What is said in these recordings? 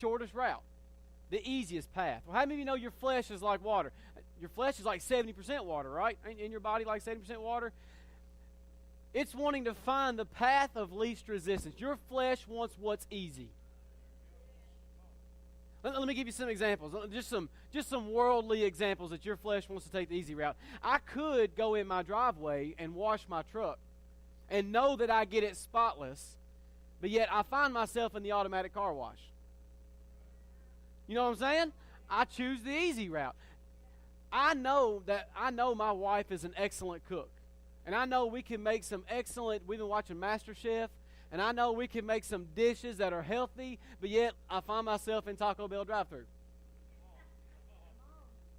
shortest route, the easiest path. Well, how many of you know your flesh is like water? Your flesh is like 70% water, right? In your body, like 70% water. It's wanting to find the path of least resistance. Your flesh wants what's easy. Let me give you some examples, just some worldly examples that your flesh wants to take the easy route. I could go in my driveway and wash my truck and know that I get it spotless, but yet I find myself in the automatic car wash. You know what I'm saying? I choose the easy route. I know my wife is an excellent cook, and I know we can make some excellent, we've been watching MasterChef, and I know we can make some dishes that are healthy, but yet I find myself in Taco Bell drive-thru.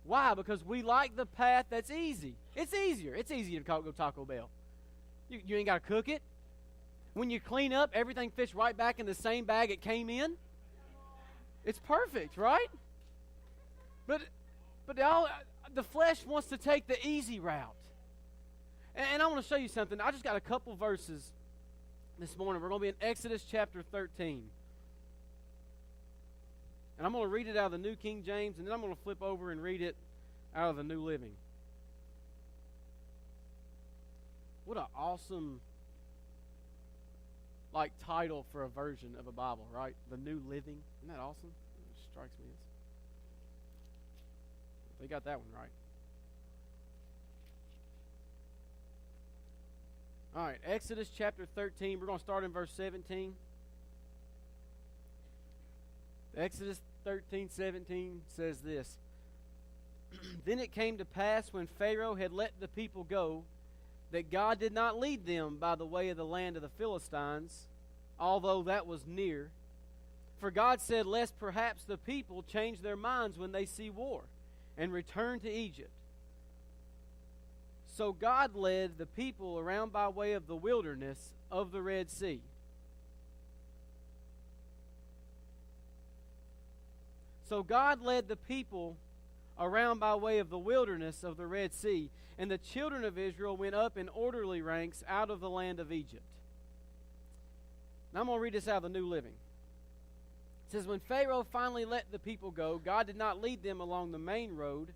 Why? Because we like the path that's easy. It's easier. It's easier to go Taco Bell. You ain't got to cook it. When you clean up, everything fits right back in the same bag it came in. It's perfect, right? But the flesh wants to take the easy route. And I want to show you something. I just got a couple verses this morning. We're going to be in Exodus chapter 13. And I'm going to read it out of the New King James, and then I'm going to flip over and read it out of the New Living. What an awesome title for a version of a Bible, right? The New Living. Isn't that awesome? It strikes me as. They got that one right. All right, Exodus chapter 13. We're going to start in verse 17. Exodus 13:17 says this. Then it came to pass when Pharaoh had let the people go, that God did not lead them by the way of the land of the Philistines, although that was near. For God said, lest perhaps the people change their minds when they see war, and return to Egypt. So God led the people around by way of the wilderness of the Red Sea. So God led the people around by way of the wilderness of the Red Sea, and the children of Israel went up in orderly ranks out of the land of Egypt. Now I'm going to read this out of the New Living. It says, when Pharaoh finally let the people go, God did not lead them along the main road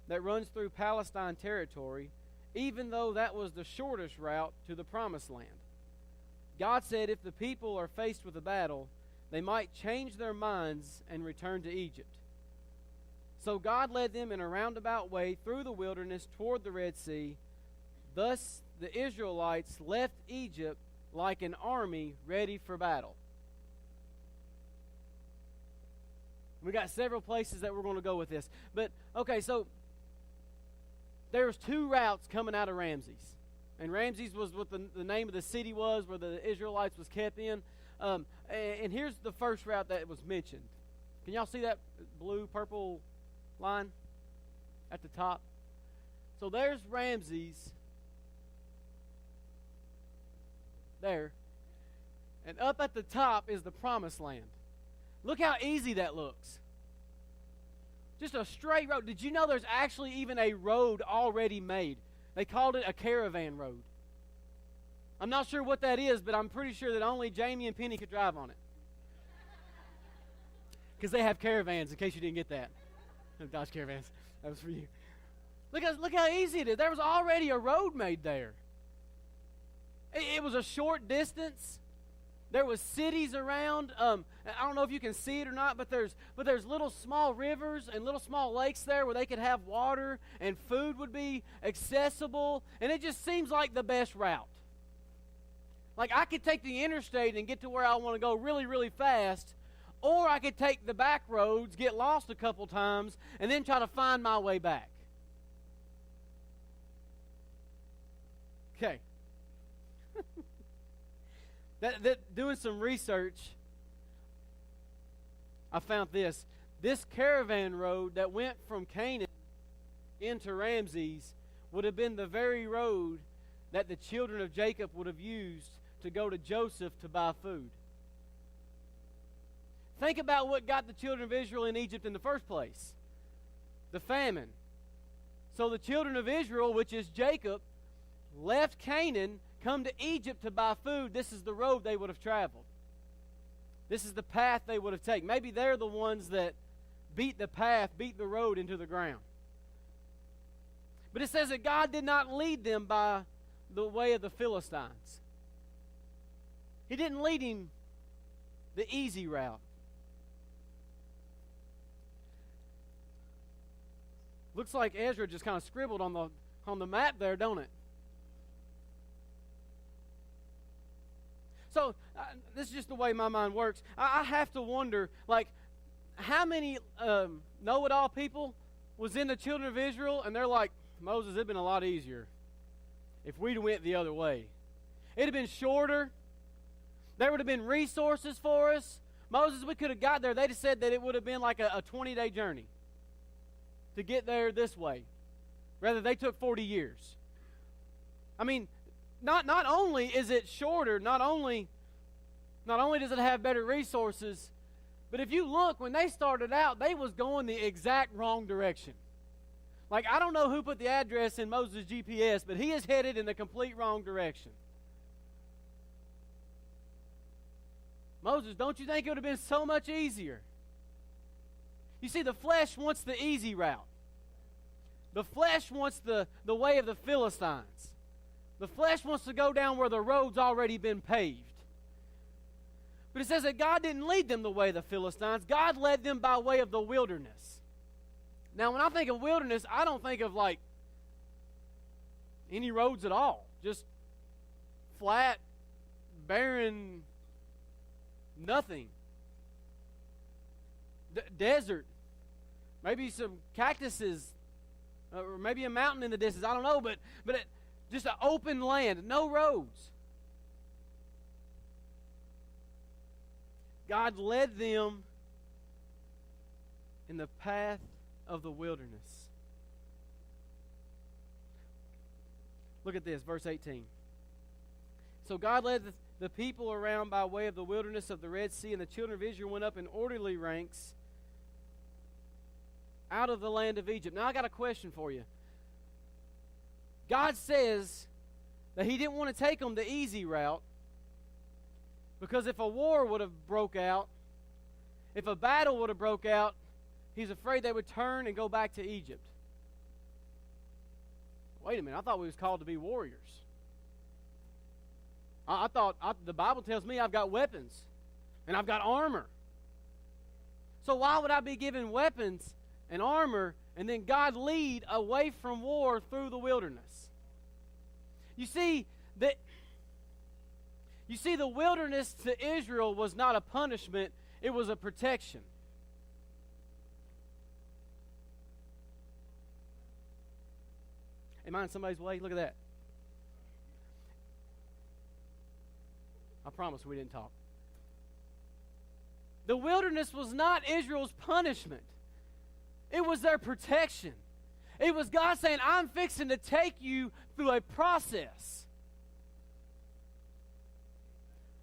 that runs through Palestine territory, even though that was the shortest route to the Promised Land. God said if the people are faced with a battle, they might change their minds and return to Egypt. So God led them in a roundabout way through the wilderness toward the Red Sea. Thus the Israelites left Egypt like an army ready for battle. We got several places that we're going to go with this. But, okay, so there's two routes coming out of Ramses. And Ramses was what the name of the city was, where the Israelites was kept in. And here's the first route that was mentioned. Can y'all see that blue, purple line at the top? So there's Ramses there. And up at the top is the Promised Land. Look how easy that looks. Just a straight road. Did you know there's actually even a road already made? They called it a caravan road. I'm not sure what that is, but I'm pretty sure that only Jamie and Penny could drive on it. Because they have caravans, in case you didn't get that. Dodge Caravans. That was for you. Look how easy it is. There was already a road made there. It was a short distance. There was cities around. I don't know if you can see it or not, but there's little small rivers and little small lakes there where they could have water and food would be accessible. And it just seems like the best route. Like I could take the interstate and get to where I want to go really, really fast, or I could take the back roads, get lost a couple times, and then try to find my way back. Okay. Doing some research, I found this. This caravan road that went from Canaan into Ramses would have been the very road that the children of Jacob would have used to go to Joseph to buy food. Think about what got the children of Israel in Egypt in the first place. The famine. So the children of Israel, which is Jacob, left Canaan, come to Egypt to buy food. This is the road they would have traveled. This is the path they would have taken. Maybe they're the ones that beat the path, beat the road into the ground. But it says that God did not lead them by the way of the Philistines. He didn't lead him the easy route. Looks like Ezra just kind of scribbled on the map there, don't it? So, this is just the way my mind works. I have to wonder, like, how many know-it-all people was in the children of Israel, and they're like, Moses, it'd been a lot easier if we'd went the other way. It'd have been shorter. There would have been resources for us. Moses, we could have got there. They'd have said that it would have been like a 20-day journey to get there this way. Rather, they took 40 years. I mean, not only is it shorter, not only does it have better resources, but if you look, when they started out, they was going the exact wrong direction. Like, I don't know who put the address in Moses' GPS, but he is headed in the complete wrong direction. Moses, don't you think it would have been so much easier? You see, the flesh wants the easy route. The flesh wants the way of the Philistines. The flesh wants to go down where the road's already been paved. But it says that God didn't lead them the way of the Philistines. God led them by way of the wilderness. Now, when I think of wilderness, I don't think of, like, any roads at all. Just flat, barren, nothing. Desert. Maybe some cactuses, or maybe a mountain in the distance. I don't know, but just an open land, no roads. God led them in the path of the wilderness. Look at this, verse 18. So God led the people around by way of the wilderness of the Red Sea, and the children of Israel went up in orderly ranks out of the land of Egypt. Now, I got a question for you. God says that he didn't want to take them the easy route, because if a war would have broke out, if a battle would have broke out, he's afraid they would turn and go back to Egypt. Wait a minute, I thought we was called to be warriors. I thought the Bible tells me I've got weapons and I've got armor. So why would I be given weapons and armor and then God lead away from war through the wilderness? You see, the wilderness to Israel was not a punishment, it was a protection. Am I in somebody's way? Look at that. I promise we didn't talk. The wilderness was not Israel's punishment. It was their protection. It was God saying, I'm fixing to take you through a process.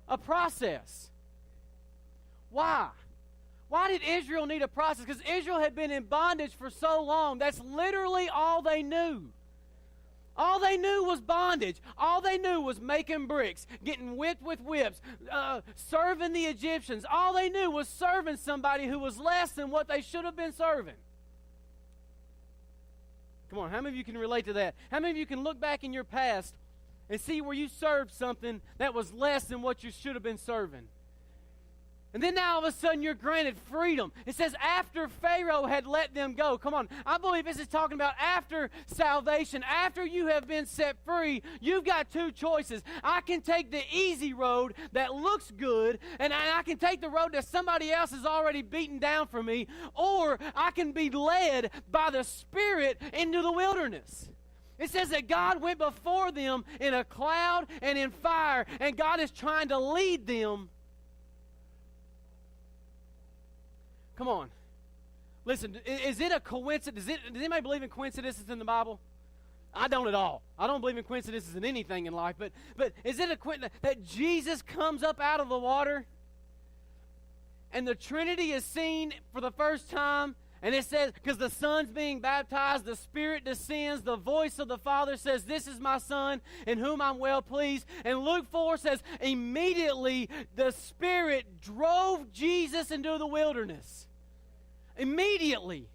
A process. Why? Why did Israel need a process? Because Israel had been in bondage for so long. That's literally all they knew. All they knew was bondage. All they knew was making bricks, getting whipped with whips, serving the Egyptians. All they knew was serving somebody who was less than what they should have been serving. Come on, how many of you can relate to that? How many of you can look back in your past and see where you served something that was less than what you should have been serving? And then now all of a sudden you're granted freedom. It says after Pharaoh had let them go. Come on, I believe this is talking about after salvation, after you have been set free, you've got two choices. I can take the easy road that looks good, and I can take the road that somebody else has already beaten down for me, or I can be led by the Spirit into the wilderness. It says that God went before them in a cloud and in fire, and God is trying to lead them. Come on. Listen, is it a coincidence? Does anybody believe in coincidences in the Bible? I don't at all. I don't believe in coincidences in anything in life. But is it a coincidence that Jesus comes up out of the water and the Trinity is seen for the first time, And it says, because the Son's being baptized, the Spirit descends, the voice of the Father says, "This is my Son, in whom I'm well pleased." And Luke 4 says, immediately the Spirit drove Jesus into the wilderness. Immediately.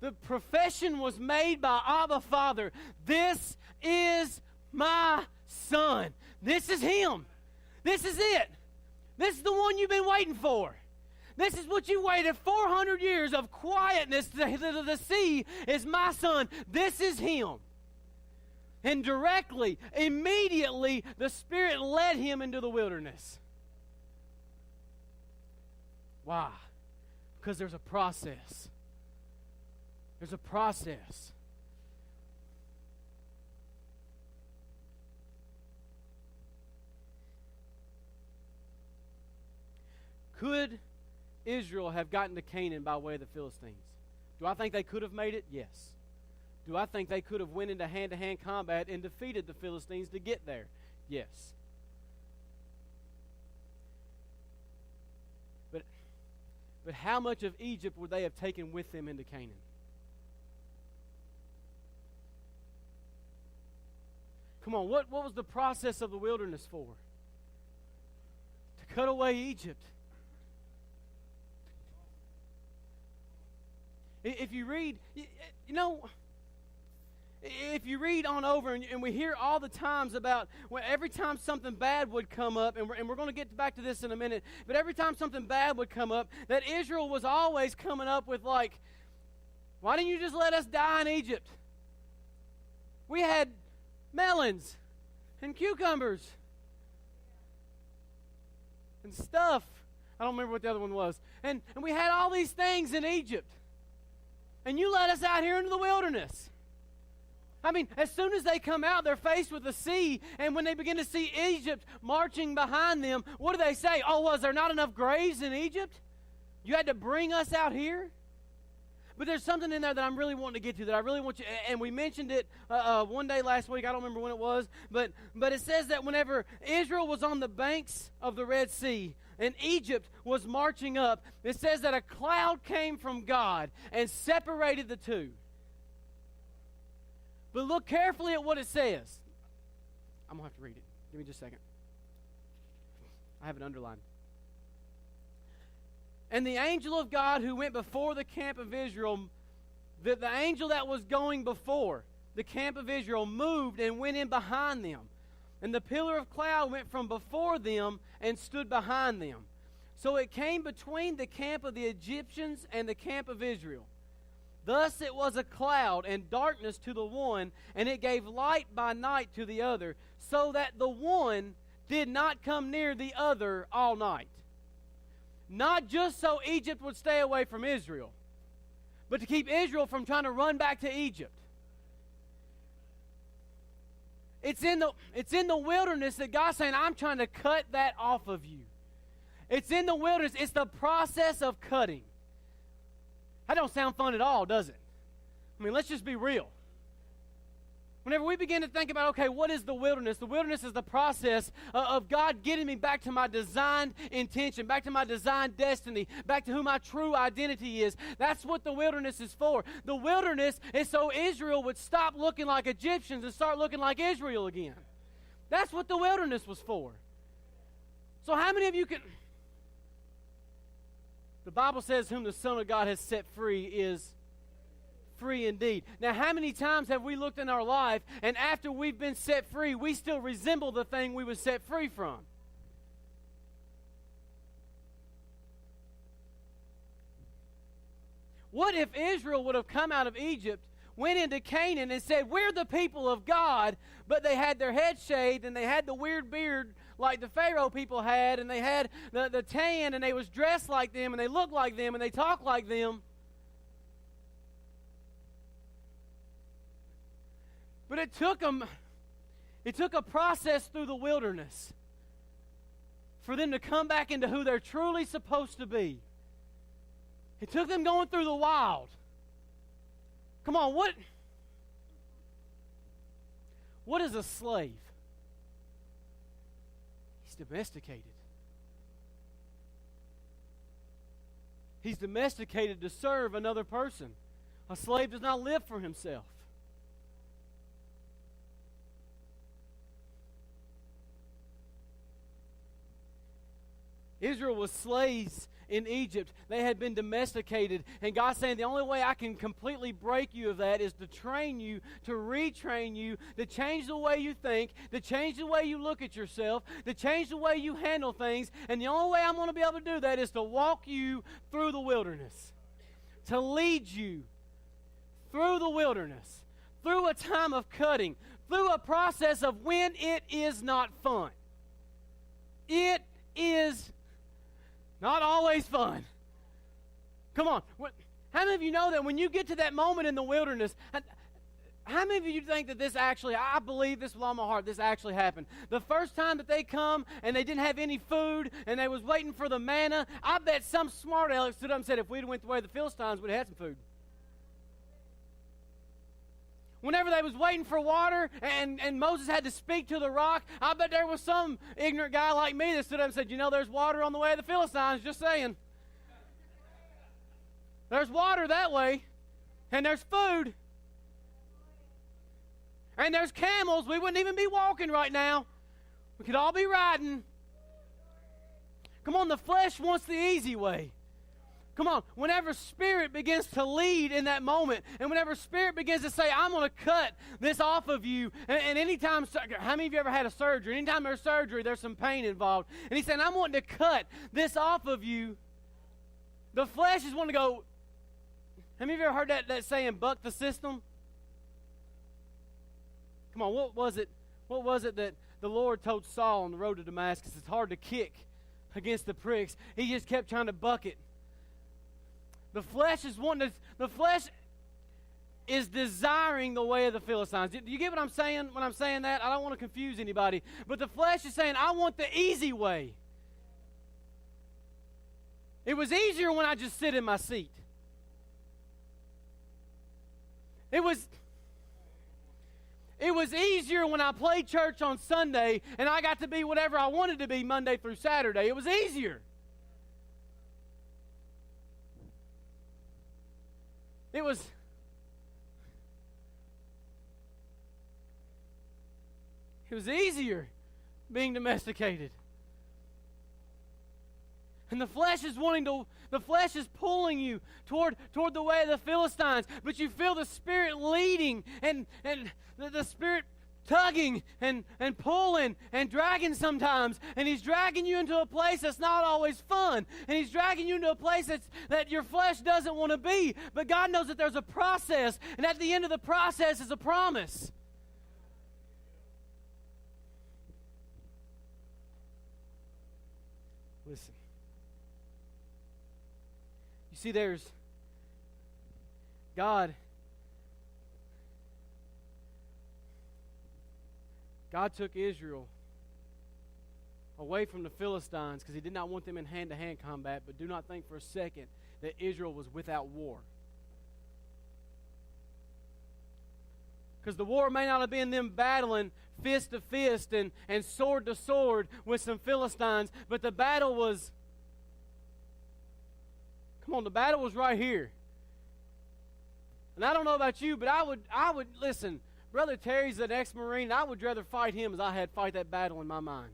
The profession was made by Abba Father. This is my Son. This is Him. This is it. This is the one you've been waiting for. This is what you waited 400 years of quietness to see is my Son. This is Him. And directly, immediately, the Spirit led Him into the wilderness. Why? Because there's a process. There's a process. Could Israel have gotten to Canaan by way of the Philistines? Do I think they could have made it? Yes. Do I think they could have went into hand-to-hand combat and defeated the Philistines to get there? Yes. But how much of Egypt would they have taken with them into Canaan? Come on, what was the process of the wilderness for? To cut away Egypt. If you read, if you read on over, and we hear all the times about every time something bad would come up, and we're going to get back to this in a minute, but every time something bad would come up, that Israel was always coming up with like, why didn't you just let us die in Egypt? We had melons and cucumbers and stuff. I don't remember what the other one was. And we had all these things in Egypt. And you let us out here into the wilderness. I mean, as soon as they come out, they're faced with the sea. And when they begin to see Egypt marching behind them, what do they say? Oh, was there not enough graves in Egypt? You had to bring us out here? But there's something in there that I'm really wanting to get to, that I really want you, and we mentioned it one day last week. I don't remember when it was, but it says that whenever Israel was on the banks of the Red Sea and Egypt was marching up, it says that a cloud came from God and separated the two. But look carefully at what it says. I'm going to have to read it. Give me just a second. I have it underlined. And the angel of God who went before the camp of Israel, the angel that was going before the camp of Israel moved and went in behind them. And the pillar of cloud went from before them and stood behind them. So it came between the camp of the Egyptians and the camp of Israel. Thus it was a cloud and darkness to the one, and it gave light by night to the other, so that the one did not come near the other all night. Not just so Egypt would stay away from Israel, but to keep Israel from trying to run back to Egypt. It's in the wilderness that God's saying, I'm trying to cut that off of you. It's in the wilderness. It's the process of cutting. That don't sound fun at all, does it? I mean, let's just be real. Whenever we begin to think about, okay, what is the wilderness? The wilderness is the process of God getting me back to my designed intention, back to my designed destiny, back to who my true identity is. That's what the wilderness is for. The wilderness is so Israel would stop looking like Egyptians and start looking like Israel again. That's what the wilderness was for. So how many of you can... The Bible says, whom the Son of God has set free is free indeed. Now, how many times have we looked in our life, and after we've been set free, we still resemble the thing we were set free from? What if Israel would have come out of Egypt, went into Canaan, and said, we're the people of God, but they had their head shaved, and they had the weird beard like the Pharaoh people had, and they had the tan, and they was dressed like them, and they looked like them, and they talked like them? But it took a process through the wilderness for them to come back into who they're truly supposed to be. It took them going through the wild. Come on, what is a slave? domesticated. He's domesticated to serve another person. A slave does not live for himself. Israel was slaves in Egypt. They had been domesticated. And God's saying, the only way I can completely break you of that is to train you, to retrain you, to change the way you think, to change the way you look at yourself, to change the way you handle things. And the only way I'm going to be able to do that is to walk you through the wilderness, to lead you through the wilderness, through a time of cutting, through a process of when it is not fun. It is not always fun. Come on. How many of you know that when you get to that moment in the wilderness, how many of you think that this actually, I believe this with all my heart, this actually happened. The first time that they come and they didn't have any food and they was waiting for the manna, I bet some smart aleck stood up and said, if we'd went the way of the Philistines, we'd have had some food. Whenever they was waiting for water and Moses had to speak to the rock, I bet there was some ignorant guy like me that stood up and said, there's water on the way of the Philistines, just saying. There's water that way, and there's food. And there's camels. We wouldn't even be walking right now. We could all be riding. Come on, the flesh wants the easy way. Come on, whenever Spirit begins to lead in that moment, and whenever Spirit begins to say, I'm going to cut this off of you, and anytime, how many of you ever had a surgery? Anytime there's surgery, there's some pain involved. And he's saying, I'm wanting to cut this off of you. The flesh is wanting to go, how many of you ever heard that saying, buck the system? Come on, what was it that the Lord told Saul on the road to Damascus? It's hard to kick against the pricks. He just kept trying to buck it. The flesh is desiring the way of the Philistines. Do you get what I'm saying when I'm saying that? I don't want to confuse anybody. But the flesh is saying, I want the easy way. It was easier when I just sit in my seat. It was easier when I played church on Sunday and I got to be whatever I wanted to be Monday through Saturday. It was easier. It was easier being domesticated. And the flesh is pulling you toward the way of the Philistines, but you feel the Spirit leading and the Spirit tugging and pulling and dragging sometimes, and He's dragging you into a place that's not always fun, and He's dragging you into a place that your flesh doesn't want to be, but God knows that there's a process, and at the end of the process is a promise. Listen. You see, there's God took Israel away from the Philistines because He did not want them in hand-to-hand combat, but do not think for a second that Israel was without war. Because the war may not have been them battling fist to fist and sword to sword with some Philistines, but the battle was, the battle was right here. And I don't know about you, but I would listen, Brother Terry's an ex-Marine, and I would rather fight him as I had fight that battle in my mind.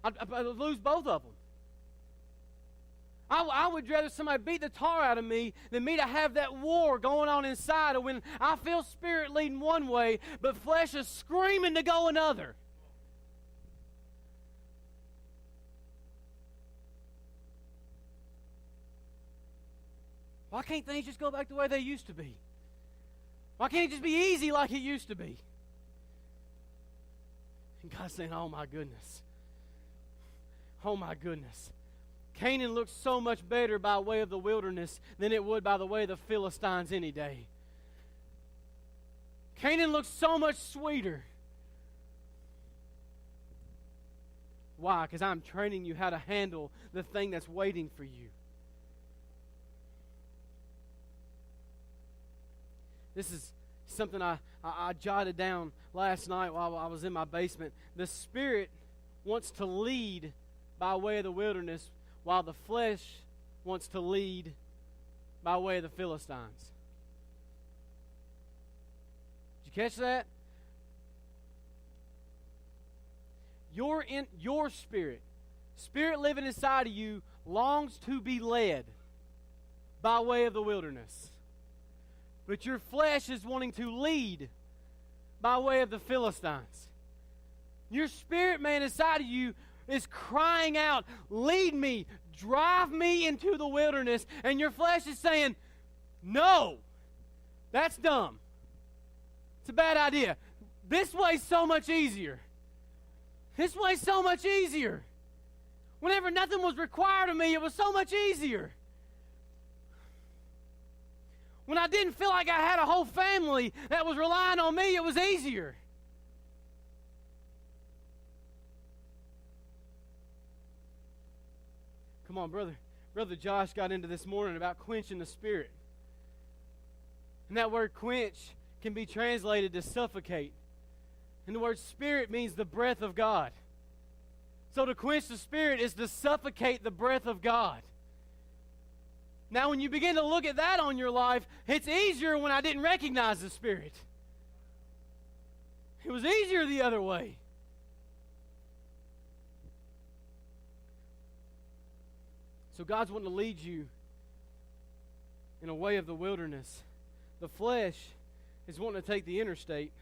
I'd lose both of them. I would rather somebody beat the tar out of me than me to have that war going on inside of when I feel Spirit leading one way, but flesh is screaming to go another. Why can't things just go back the way they used to be? Why can't it just be easy like it used to be? And God's saying, oh my goodness. Oh my goodness. Canaan looks so much better by way of the wilderness than it would by the way of the Philistines any day. Canaan looks so much sweeter. Why? Because I'm training you how to handle the thing that's waiting for you. This is Something I jotted down last night while I was in my basement. The Spirit wants to lead by way of the wilderness, while the flesh wants to lead by way of the Philistines. Did you catch that? Your spirit living inside of you, longs to be led by way of the wilderness. But your flesh is wanting to lead by way of the Philistines. Your spirit man inside of you is crying out, lead me, drive me into the wilderness. And your flesh is saying, no, that's dumb. It's a bad idea. This way's so much easier. This way's so much easier. Whenever nothing was required of me, it was so much easier. When I didn't feel like I had a whole family that was relying on me, it was easier. Come on, brother. Brother Josh got into this morning about quenching the Spirit. And that word quench can be translated to suffocate. And the word Spirit means the breath of God. So to quench the Spirit is to suffocate the breath of God. Now, when you begin to look at that on your life, it's easier when I didn't recognize the Spirit. It was easier the other way. So God's wanting to lead you in a way of the wilderness. The flesh is wanting to take the interstate.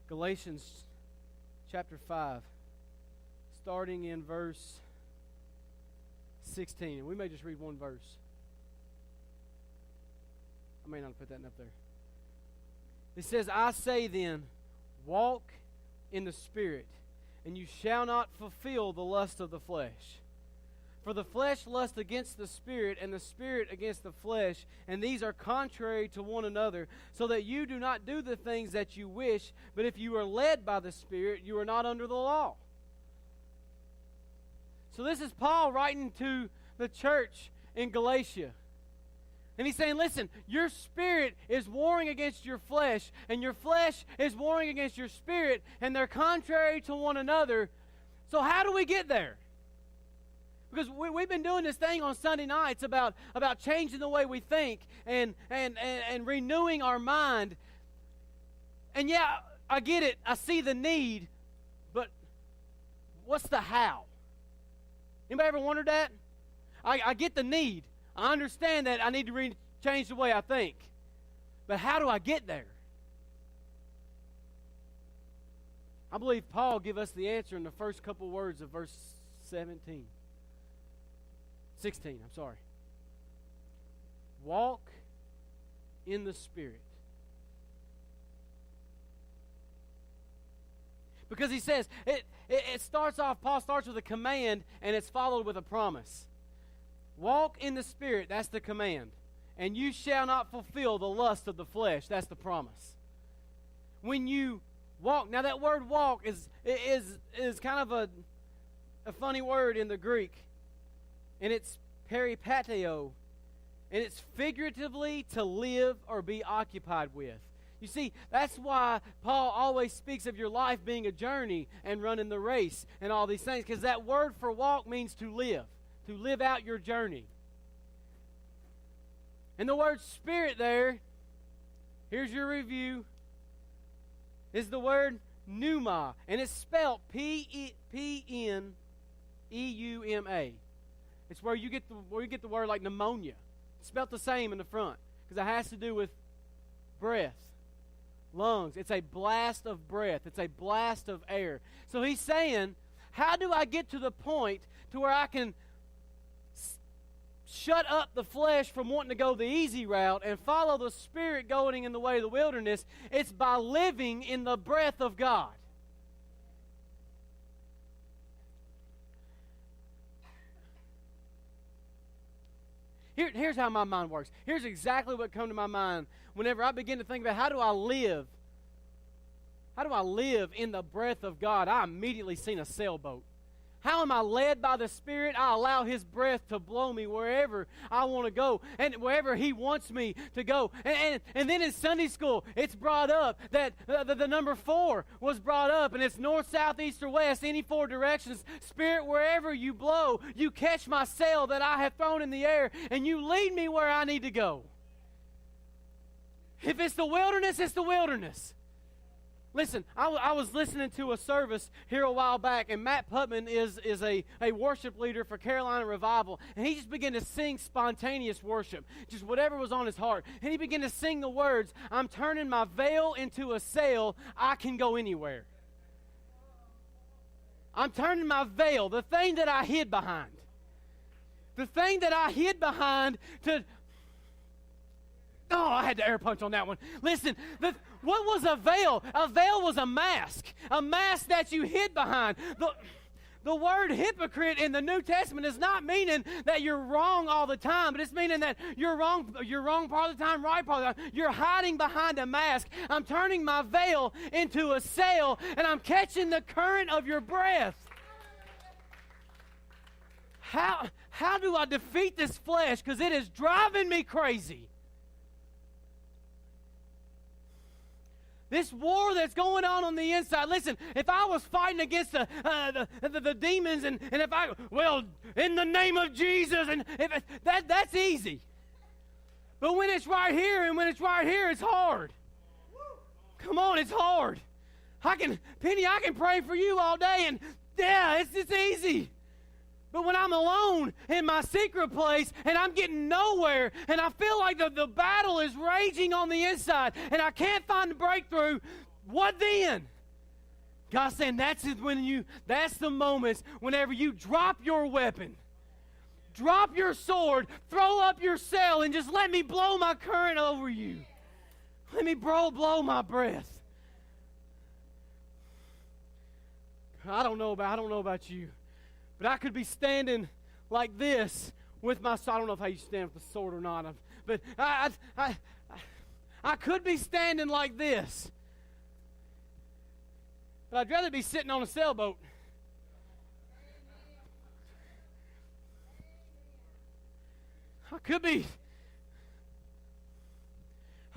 Galatians chapter 5, starting in verse 16. And we may just read one verse. I may not put that up there. It says, I say then, walk in the Spirit, and you shall not fulfill the lust of the flesh. For the flesh lusts against the Spirit, and the Spirit against the flesh, and these are contrary to one another, so that you do not do the things that you wish, but if you are led by the Spirit, you are not under the law. So this is Paul writing to the church in Galatia. And he's saying, listen, your spirit is warring against your flesh, and your flesh is warring against your spirit, and they're contrary to one another. So how do we get there? Because we've been doing this thing on Sunday nights about changing the way we think and renewing our mind. And yeah, I get it. I see the need. But what's the how? Anybody ever wondered that? I get the need. I understand that I need to change the way I think. But how do I get there? I believe Paul gave us the answer in the first couple words of verse 16, I'm sorry. Walk in the Spirit. Because he says, it starts off, Paul starts with a command, and it's followed with a promise. Walk in the Spirit, that's the command. And you shall not fulfill the lust of the flesh, that's the promise. When you walk, now that word walk is kind of a funny word in the Greek. And it's peripateo. And it's figuratively to live or be occupied with. You see, that's why Paul always speaks of your life being a journey and running the race and all these things. Because that word for walk means to live out your journey. And the word Spirit there, here's your review, is the word pneuma. And it's spelled P-N-E-U-M-A. It's where you get the word like pneumonia. It's spelled the same in the front because it has to do with breath, lungs. It's a blast of breath. It's a blast of air. So he's saying, how do I get to the point to where I can shut up the flesh from wanting to go the easy route and follow the Spirit going in the way of the wilderness? It's by living in the breath of God. Here's how my mind works. Here's exactly what comes to my mind whenever I begin to think about how do I live in the breath of God. I immediately seen a sailboat. How am I led by the Spirit? I allow His breath to blow me wherever I want to go and wherever He wants me to go. And then in Sunday school, it's brought up that the number 4 was brought up, and it's north, south, east, or west, any 4 directions. Spirit, wherever you blow, you catch my sail that I have thrown in the air, and you lead me where I need to go. If it's the wilderness, it's the wilderness. Listen, I was listening to a service here a while back, and Matt Putman is a worship leader for Carolina Revival, and he just began to sing spontaneous worship, just whatever was on his heart. And he began to sing the words, I'm turning my veil into a sail, I can go anywhere. I'm turning my veil, the thing that I hid behind. The thing that I hid behind to... Oh, I had to air punch on that one. Listen, what was a veil? A veil was a mask that you hid behind. The word hypocrite in the New Testament is not meaning that you're wrong all the time, but it's meaning that you're wrong part of the time, right part of the time. You're hiding behind a mask. I'm turning my veil into a sail, and I'm catching the current of your breath. How do I defeat this flesh? Because it is driving me crazy. This war that's going on the inside. Listen, if I was fighting against the demons, and if I, well, in the name of Jesus, and that's easy. But when it's right here, it's hard. Come on, it's hard. Penny, I can pray for you all day, and yeah, it's easy. But when I'm alone in my secret place and I'm getting nowhere and I feel like the battle is raging on the inside and I can't find the breakthrough, what then? God's saying that's the moments whenever you drop your weapon, drop your sword, throw up your sail, and just let me blow my current over you. Let me blow my breath. I don't know about you. But I could be standing like this with my sword. I don't know if how you stand with the sword or not. But I could be standing like this. But I'd rather be sitting on a sailboat. I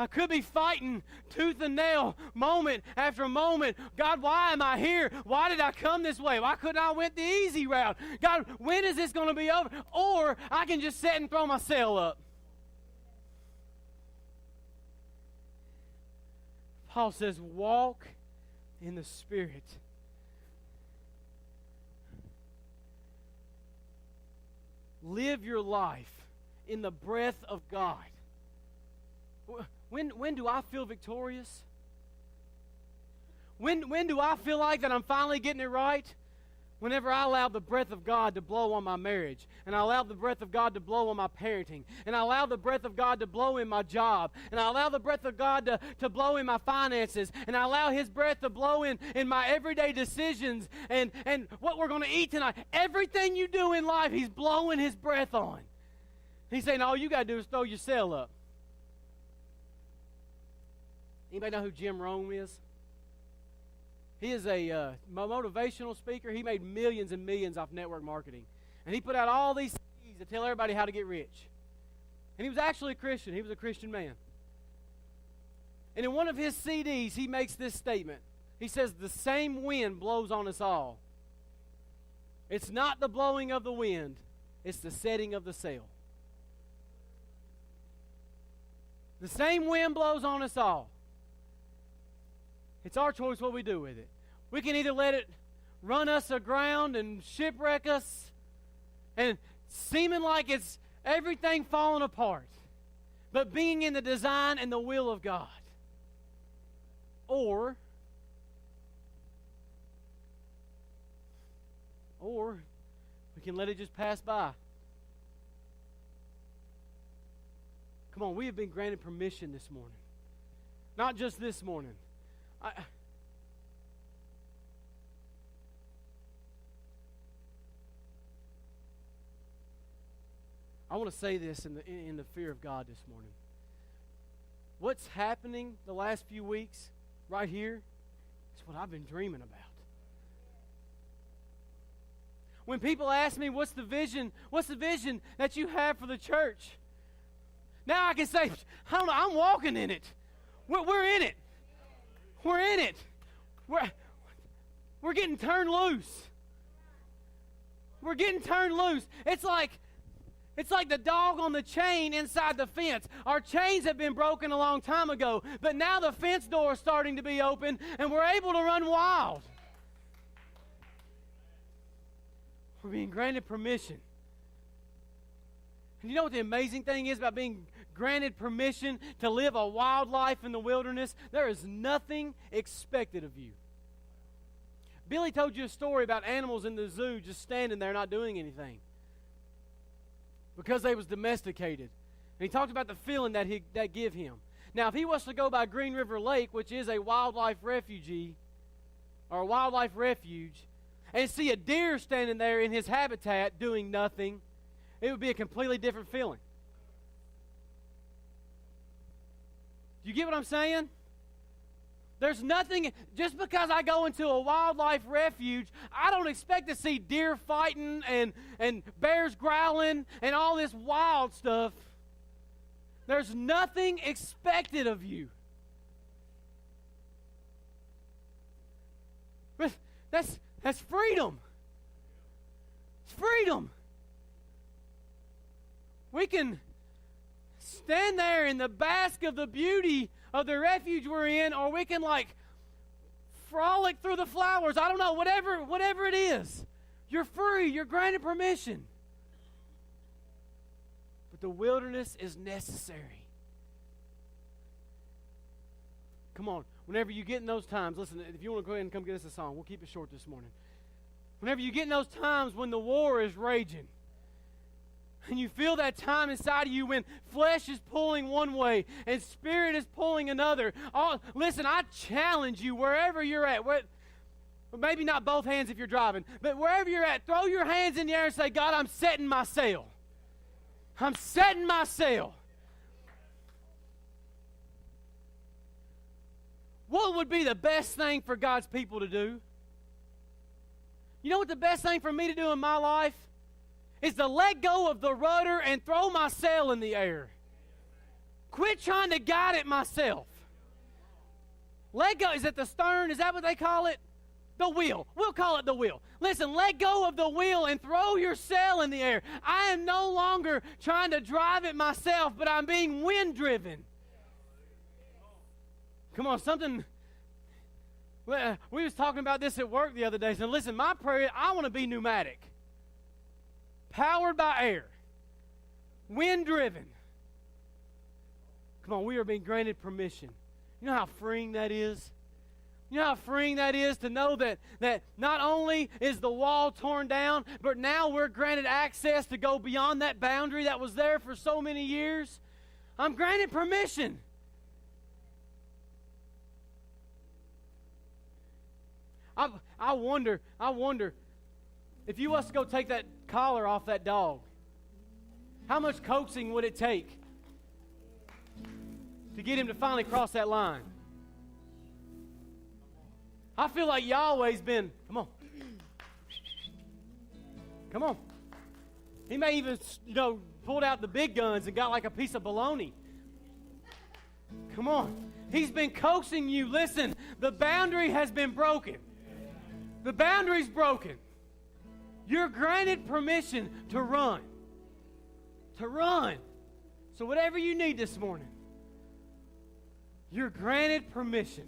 could be fighting tooth and nail, moment after moment. God, why am I here? Why did I come this way? Why couldn't I went the easy route? God, when is this going to be over? Or I can just sit and throw my sail up. Paul says, walk in the Spirit. Live your life in the breath of God. When do I feel victorious? When do I feel like that I'm finally getting it right? Whenever I allow the breath of God to blow on my marriage, and I allow the breath of God to blow on my parenting, and I allow the breath of God to blow in my job, and I allow the breath of God to blow in my finances, and I allow His breath to blow in my everyday decisions and what we're going to eat tonight. Everything you do in life, He's blowing His breath on. He's saying all you got to do is throw your sail up. Anybody know who Jim Rome is? He is a motivational speaker. He made millions and millions off network marketing. And he put out all these CDs to tell everybody how to get rich. And he was actually a Christian. He was a Christian man. And in one of his CDs, he makes this statement. He says, the same wind blows on us all. It's not the blowing of the wind. It's the setting of the sail. The same wind blows on us all. It's our choice what we do with it. We can either let it run us aground and shipwreck us and seeming like it's everything falling apart, but being in the design and the will of God. Or we can let it just pass by. Come on, we have been granted permission this morning. Not just this morning. I want to say this in the fear of God this morning. What's happening the last few weeks right here is what I've been dreaming about. when people ask me, what's the vision that you have for the church? Now I can say, I don't know, I'm walking in it. We're in it. We're in it. We're getting turned loose. We're getting turned loose. It's like the dog on the chain inside the fence. Our chains have been broken a long time ago, but now the fence door is starting to be open, and we're able to run wild. We're being granted permission. And you know what the amazing thing is about being granted permission to live a wild life in the wilderness? There is nothing expected of you. Billy told you a story about animals in the zoo just standing there not doing anything because they was domesticated. And he talked about the feeling that give him. Now, if he was to go by Green River Lake, which is a wildlife refugee or a wildlife refuge, and see a deer standing there in his habitat doing nothing, it would be a completely different feeling. Do you get what I'm saying? There's nothing, just because I go into a wildlife refuge, I don't expect to see deer fighting and bears growling and all this wild stuff. There's nothing expected of you. But that's freedom. It's freedom. We can stand there in the bask of the beauty of the refuge we're in, or we can frolic through the flowers. I don't know, whatever it is. You're free. You're granted permission. But the wilderness is necessary. Come on. Whenever you get in those times, listen, if you want to go ahead and come get us a song, we'll keep it short this morning. Whenever you get in those times when the war is raging, and you feel that time inside of you when flesh is pulling one way and spirit is pulling another. Listen, I challenge you wherever you're at. Maybe not both hands if you're driving, but wherever you're at, throw your hands in the air and say, God, I'm setting my sail. I'm setting my sail. What would be the best thing for God's people to do? You know what the best thing for me to do in my life is to let go of the rudder and throw my sail in the air. Quit trying to guide it myself. Let go. Is it the stern? Is that what they call it? The wheel. We'll call it the wheel. Listen, let go of the wheel and throw your sail in the air. I am no longer trying to drive it myself, but I'm being wind-driven. Come on, something. We was talking about this at work the other day. So listen, my prayer, I want to be pneumatic. Powered by air. Wind-driven. Come on, we are being granted permission. You know how freeing that is? You know how freeing that is to know that not only is the wall torn down, but now we're granted access to go beyond that boundary that was there for so many years? I'm granted permission. I wonder if you was to go take that collar off that dog, how much coaxing would it take to get him to finally cross that line? I feel like Yahweh's been, come on. He may even, pulled out the big guns and got like a piece of bologna. Come on. He's been coaxing you. Listen, the boundary has been broken. The boundary's broken. You're granted permission to run. To run. So whatever you need this morning, you're granted permission.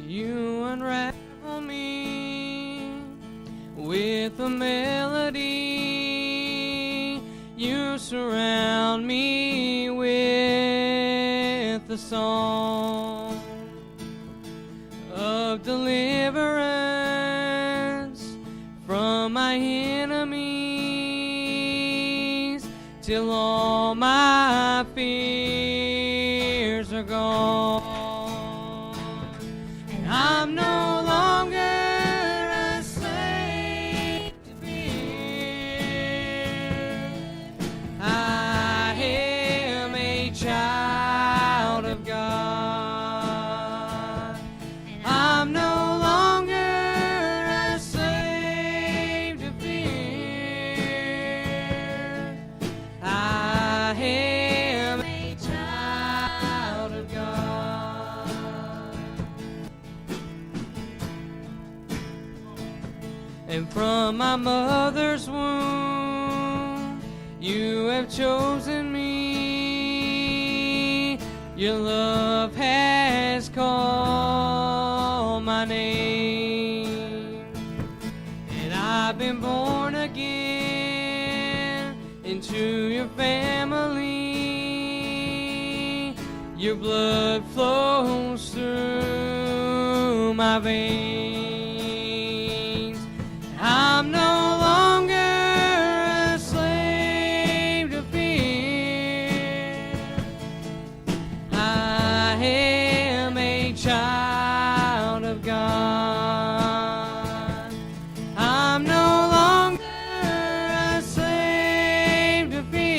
You unravel me with a melody. You surround me with a song of deliverance from my enemies till all my fears are gone. and from my mother's womb, you have chosen me. Your love has called my name, and I've been born again into your family. Your blood flows through my veins. I'm no longer a slave to fear. I am a child of God. I'm no longer a slave to fear.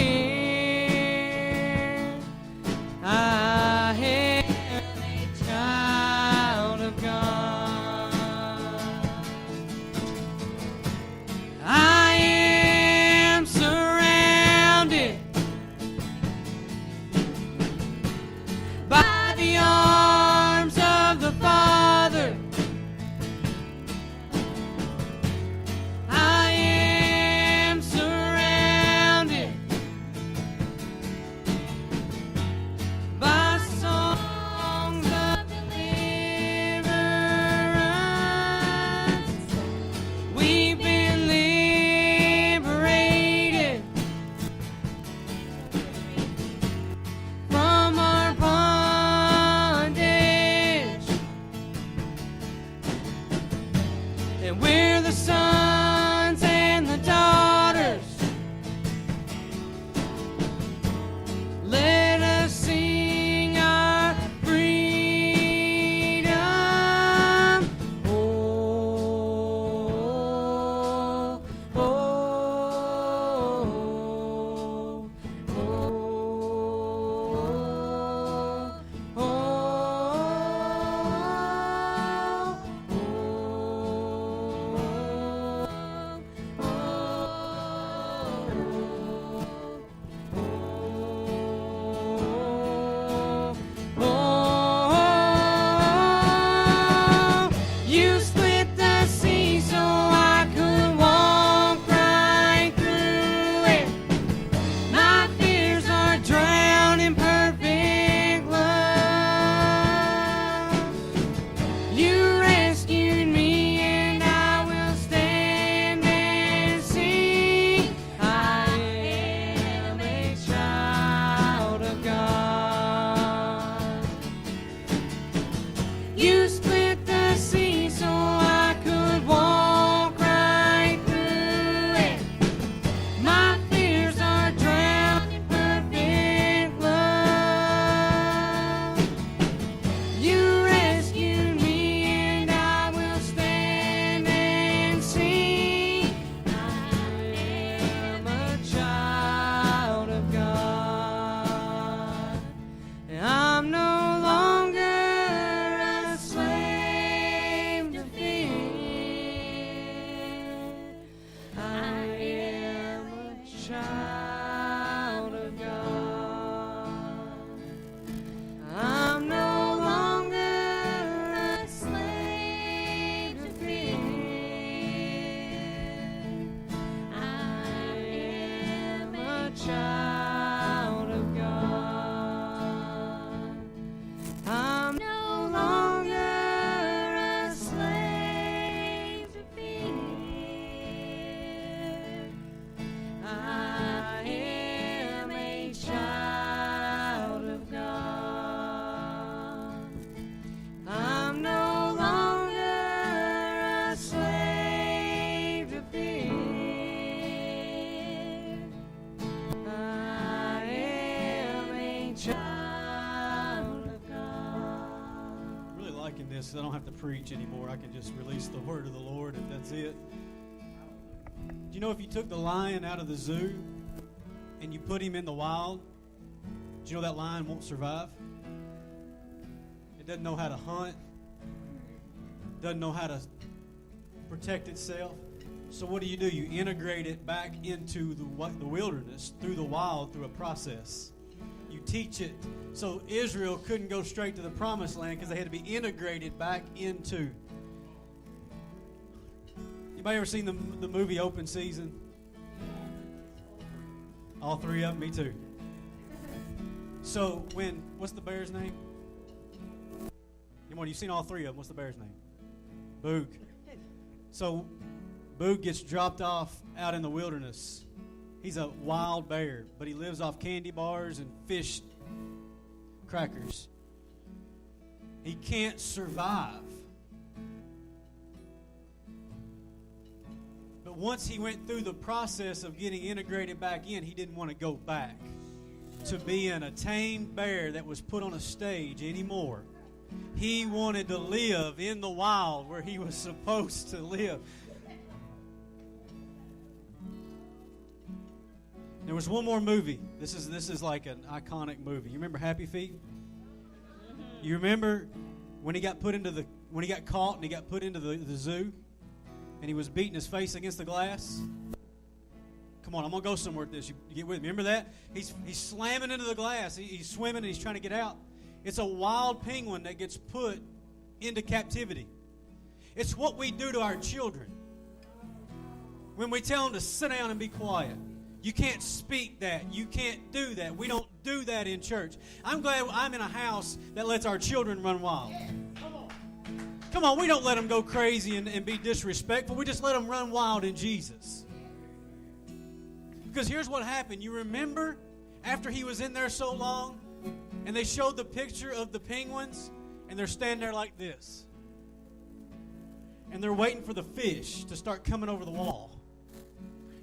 I am a child of God. I am surrounded by the arms of the Father. I am surrounded by songs of deliverance. We've been liberated from our bondage, and we're the sons and the daughters. Let us sing our freedom. Oh, oh, oh, oh, you split the sea so I could walk right through it. My fears are drowned in perfect love. You rescued me, and I will stand and sing. I am a child of God. You split the sea so I could walk right through it. My fears are drowned in perfect love. You rescued me, and I will stand and sing. I am a child of God. And I'm no longer a slave to fear. I am a child of God. I'm no longer a slave to fear. I am a child of God. I'm no longer a slave to fear. I am a child of God. I'm no longer a slave to fear. I am a child of God. Really liking this 'cause I don't have to preach anymore. I can just release the word of the Lord and that's it. Do you know if you took the lion out of the zoo and you put him in the wild, do you know that lion won't survive? It doesn't know how to hunt, doesn't know how to protect itself. So what do? You integrate it back into the wilderness, through the wild, through a process. You teach it. So Israel couldn't go straight to the promised land because they had to be integrated back into. Anybody ever seen the movie Open Season? All three of them? Me too. So what's the bear's name? You've seen all three of them. What's the bear's name? Boog. So Boog gets dropped off out in the wilderness. He's a wild bear, but he lives off candy bars and fish crackers. He can't survive. But once he went through the process of getting integrated back in, he didn't want to go back to being a tamed bear that was put on a stage anymore. He wanted to live in the wild where he was supposed to live. There was one more movie. This is like an iconic movie. You remember Happy Feet? You remember when he got caught and he got put into the zoo and he was beating his face against the glass? Come on, I'm going to go somewhere with this. You get with me. Remember that? He's slamming into the glass. He's swimming and he's trying to get out. It's a wild penguin that gets put into captivity. It's what we do to our children. When we tell them to sit down and be quiet. You can't speak that. You can't do that. We don't do that in church. I'm glad I'm in a house that lets our children run wild. Come on, we don't let them go crazy and be disrespectful. We just let them run wild in Jesus. Because here's what happened. You remember after he was in there so long and they showed the picture of the penguins and they're standing there like this. And they're waiting for the fish to start coming over the wall.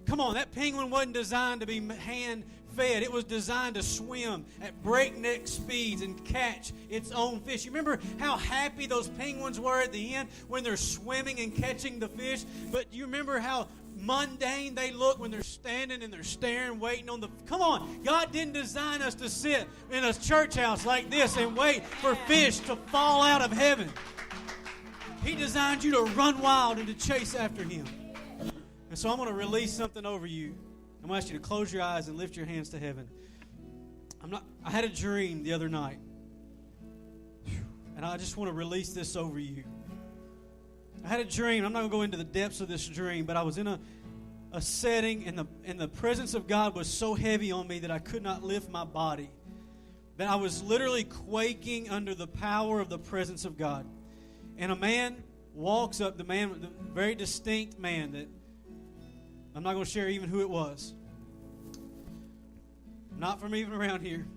Come on, that penguin wasn't designed to be hand-fed. It was designed to swim at breakneck speeds and catch its own fish. You remember how happy those penguins were at the end when they're swimming and catching the fish? But you remember how mundane they look when they're standing and they're staring, waiting on the... Come on, God didn't design us to sit in a church house like this and wait for fish to fall out of heaven. He designed you to run wild and to chase after Him. And so I'm going to release something over you. I'm going to ask you to close your eyes and lift your hands to heaven. I had a dream the other night. And I just want to release this over you. I had a dream. I'm not going to go into the depths of this dream, but I was in a setting and the presence of God was so heavy on me that I could not lift my body. That I was literally quaking under the power of the presence of God. And a man walks up, the very distinct man that I'm not going to share even who it was. Not from even around here.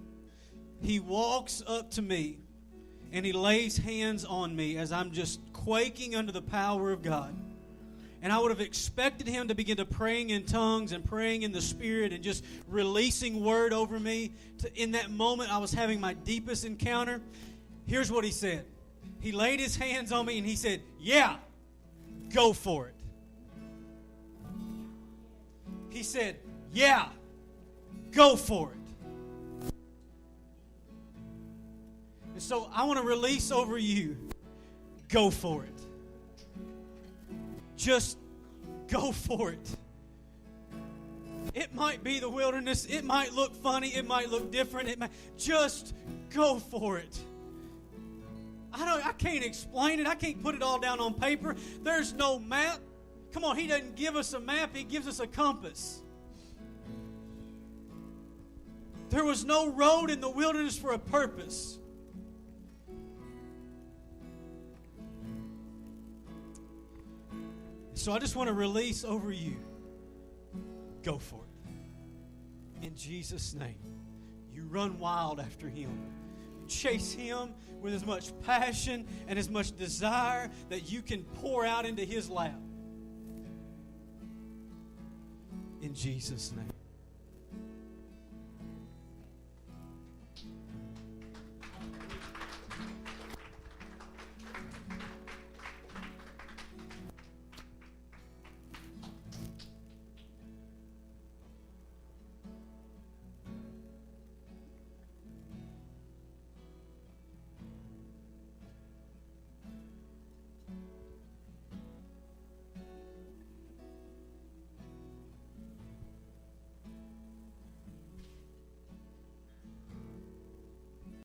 He walks up to me and he lays hands on me as I'm just quaking under the power of God. And I would have expected him to begin to praying in tongues and praying in the Spirit and just releasing word over me. In that moment, I was having my deepest encounter. Here's what he said. He laid his hands on me and he said, "Yeah, go for it." He said, "Yeah, go for it." And so I want to release over you, go for it. Just go for it. It might be the wilderness. It might look funny. It might look different. Just go for it. I can't explain it. I can't put it all down on paper. There's no map. Come on, He doesn't give us a map. He gives us a compass. There was no road in the wilderness for a purpose. So I just want to release over you. Go for it. In Jesus' name. You run wild after Him. Chase Him with as much passion and as much desire that you can pour out into His lap. In Jesus' name.